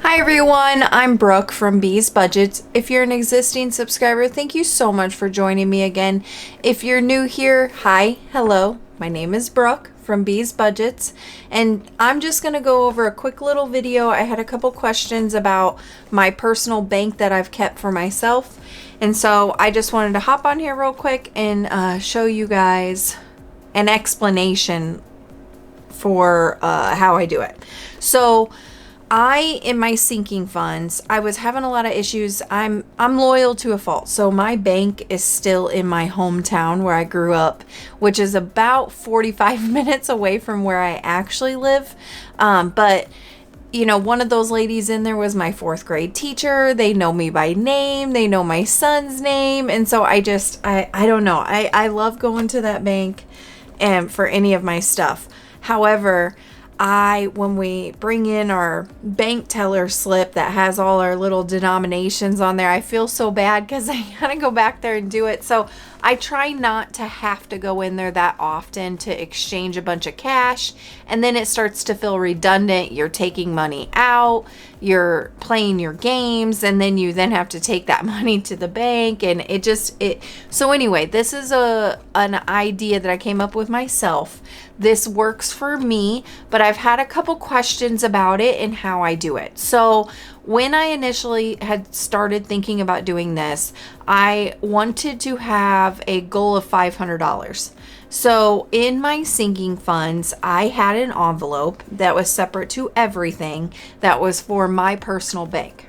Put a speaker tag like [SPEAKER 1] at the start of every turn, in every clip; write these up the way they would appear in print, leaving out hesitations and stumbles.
[SPEAKER 1] Hi everyone, I'm Brooke from Bees Budgets. If you're an existing subscriber, thank you so much for joining me again. If you're new here, hi, hello, my name is Brooke from Bees Budgets, and I'm just going to go over a quick little video. I had a couple questions about my personal bank that I've kept for myself, and so I just wanted to hop on here real quick and show you guys an explanation for how I do it. So in my sinking funds, I was having a lot of issues. I'm loyal to a fault. So my bank is still in my hometown where I grew up, which is about 45 minutes away from where I actually live. But you know, one of those ladies in there was my fourth grade teacher. They know me by name. They know my son's name. And so I don't know. I love going to that bank and for any of my stuff. However, when we bring in our bank teller slip that has all our little denominations on there, I feel so bad because I gotta go back there and do it. So I try not to have to go in there that often to exchange a bunch of cash, and then it starts to feel redundant. You're taking money out, you're playing your games, and then you have to take that money to the bank, and so anyway, this is an idea that I came up with myself. This works for me, but I've had a couple questions about it and how I do it. So when I initially had started thinking about doing this, I wanted to have a goal of $500. So in my sinking funds, I had an envelope that was separate to everything that was for my personal bank.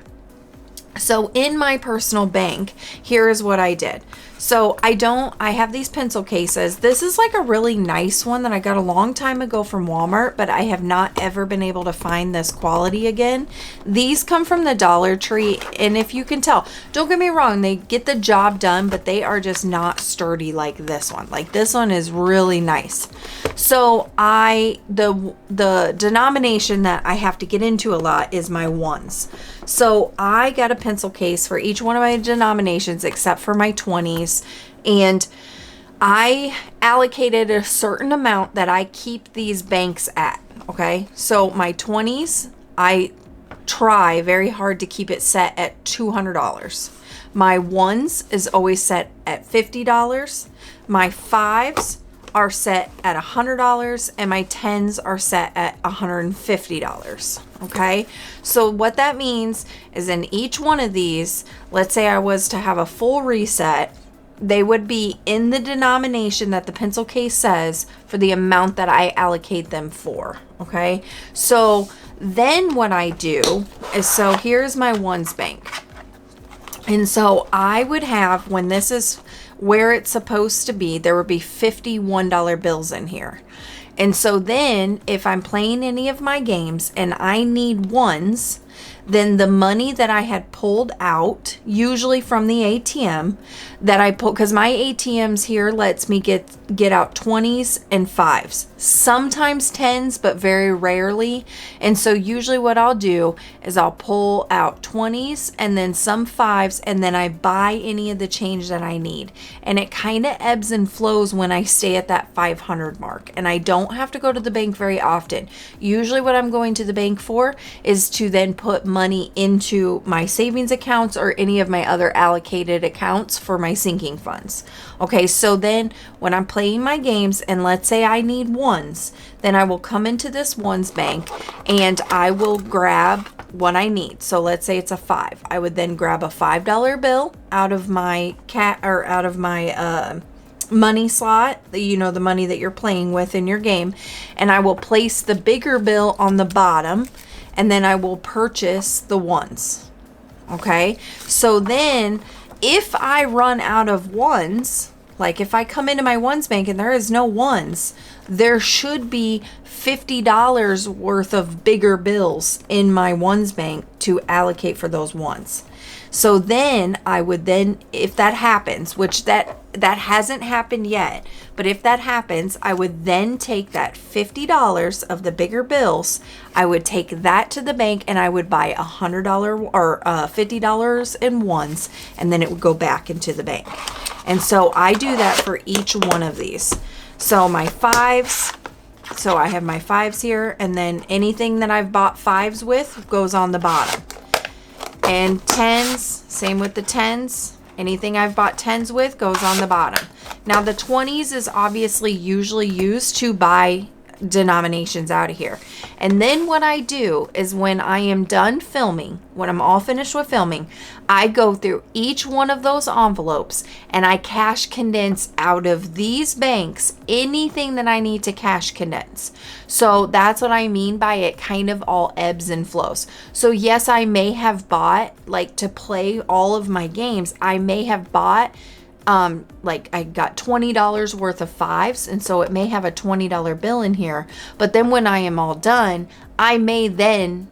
[SPEAKER 1] So in my personal bank, here is what I did. So I have these pencil cases. This is like a really nice one that I got a long time ago from Walmart, but I have not ever been able to find this quality again. These come from the Dollar Tree, and if you can tell, don't get me wrong, they get the job done, but they are just not sturdy like this one. Like this one is really nice. So the denomination that I have to get into a lot is my ones. So I got a pencil case for each one of my denominations except for my 20s, and I allocated a certain amount that I keep these banks at. Okay, so my 20s, I try very hard to keep it set at $200. My ones is always set at $50. My fives are set at $100, and my tens are set at $150. Okay, so what that means is in each one of these, let's say I was to have a full reset, they would be in the denomination that the pencil case says for the amount that I allocate them for. Okay, so then what I do is, so here's my ones bank, and so I would have, when this is where it's supposed to be, there would be $51 bills in here. And so then if I'm playing any of my games and I need ones, then the money that I had pulled out, usually from the ATM that I pull, because my ATMs here lets me get out 20s and 5s, sometimes 10s, but very rarely. And so usually what I'll do is I'll pull out 20s and then some 5s, and then I buy any of the change that I need. And it kind of ebbs and flows when I stay at that 500 mark, and I don't have to go to the bank very often. Usually what I'm going to the bank for is to then put money into my savings accounts or any of my other allocated accounts for my sinking funds. Okay, so then when I'm playing my games and let's say I need ones, then I will come into this ones bank and I will grab what I need. So let's say it's a 5. I would then grab a $5 bill out of my money slot, you know, the money that you're playing with in your game, and I will place the bigger bill on the bottom, and then I will purchase the ones. Okay, so then if I run out of ones, like if I come into my ones bank and there is no ones, there should be $50 worth of bigger bills in my ones bank to allocate for those ones. So then I would if that happens, which that hasn't happened yet, but if that happens, I would then take that $50 of the bigger bills, I would take that to the bank and I would buy $100 or $50 in ones, and then it would go back into the bank. And so I do that for each one of these. So my 5s, So I have my 5s here, and then anything that I've bought 5s with goes on the bottom. And 10s, same with the 10s. Anything I've bought 10s with goes on the bottom. Now the 20s is obviously usually used to buy denominations out of here. And then what I do is when I am done filming, when I'm all finished with filming, I go through each one of those envelopes and I cash condense out of these banks anything that I need to cash condense. So that's what I mean by it kind of all ebbs and flows. So yes, I may have bought, like, to play all of my games, I may have bought like I got $20 worth of 5s, and so it may have a $20 bill in here, but then when I am all done, I may then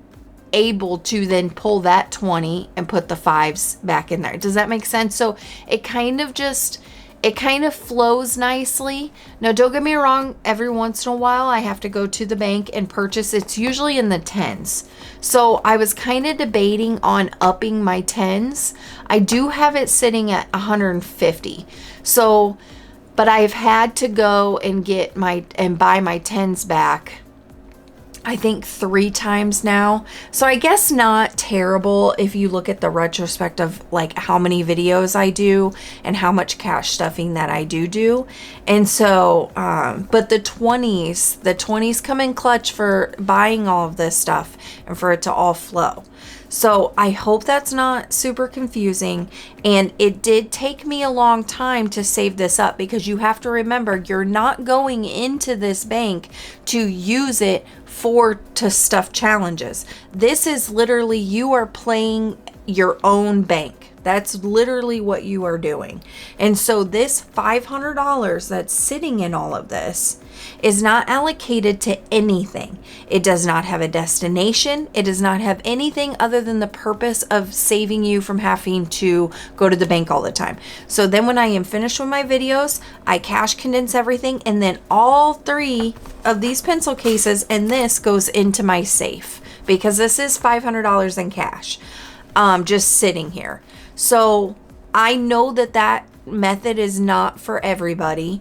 [SPEAKER 1] able to then pull that 20 and put the 5s back in there. Does that make sense? So it kind of flows nicely. Now, don't get me wrong, every once in a while I have to go to the bank and purchase. It's usually in the 10s. So I was kind of debating on upping my 10s. I do have it sitting at 150. So, but I've had to go and buy my 10s back, I think 3 times now. So I guess not terrible if you look at the retrospect of like how many videos I do and how much cash stuffing that I do. And so, but the 20s come in clutch for buying all of this stuff and for it to all flow. So I hope that's not super confusing. And it did take me a long time to save this up, because you have to remember, you're not going into this bank to use it to stuff challenges. This is literally, you are playing your own bank. That's literally what you are doing. And so this $500 that's sitting in all of this is not allocated to anything. It does not have a destination. It does not have anything other than the purpose of saving you from having to go to the bank all the time. So then when I am finished with my videos, I cash condense everything, and then all 3 of these pencil cases and this goes into my safe, because this is $500 in cash just sitting here. So I know that that method is not for everybody,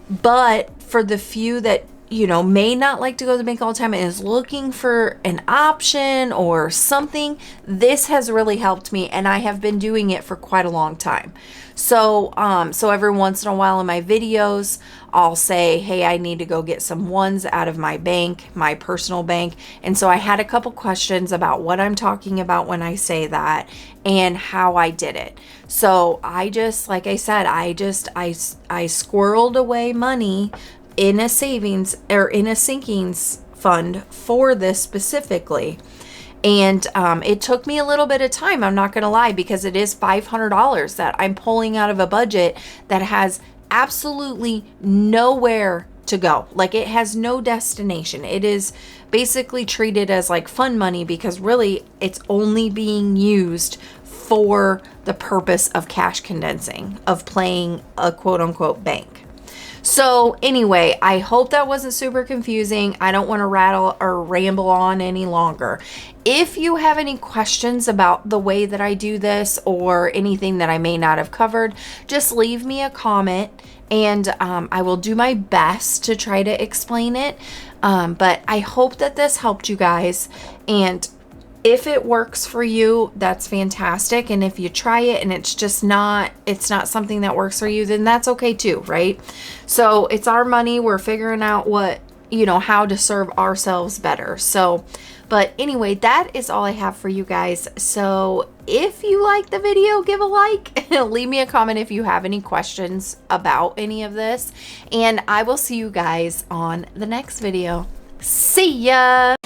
[SPEAKER 1] but for the few that, you know, may not like to go to the bank all the time and is looking for an option or something, this has really helped me, and I have been doing it for quite a long time. So so every once in a while in my videos, I'll say, hey, I need to go get some 1s out of my bank, my personal bank. And so I had a couple questions about what I'm talking about when I say that and how I did it. So I just, like I said, I squirreled away money in a savings or in a sinking fund for this specifically. And it took me a little bit of time, I'm not going to lie, because it is $500 that I'm pulling out of a budget that has absolutely nowhere to go. Like, it has no destination. It is basically treated as like fun money, because really it's only being used for the purpose of cash condensing, of playing a quote unquote bank. So anyway, I hope that wasn't super confusing. I don't want to rattle or ramble on any longer. If you have any questions about the way that I do this or anything that I may not have covered, just leave me a comment, and I will do my best to try to explain it. But I hope that this helped you guys, and if it works for you, that's fantastic. And if you try it and it's not something that works for you, then that's okay too, right? So it's our money. We're figuring out how to serve ourselves better. So, but anyway, that is all I have for you guys. So if you like the video, give a like, leave me a comment if you have any questions about any of this, and I will see you guys on the next video. See ya.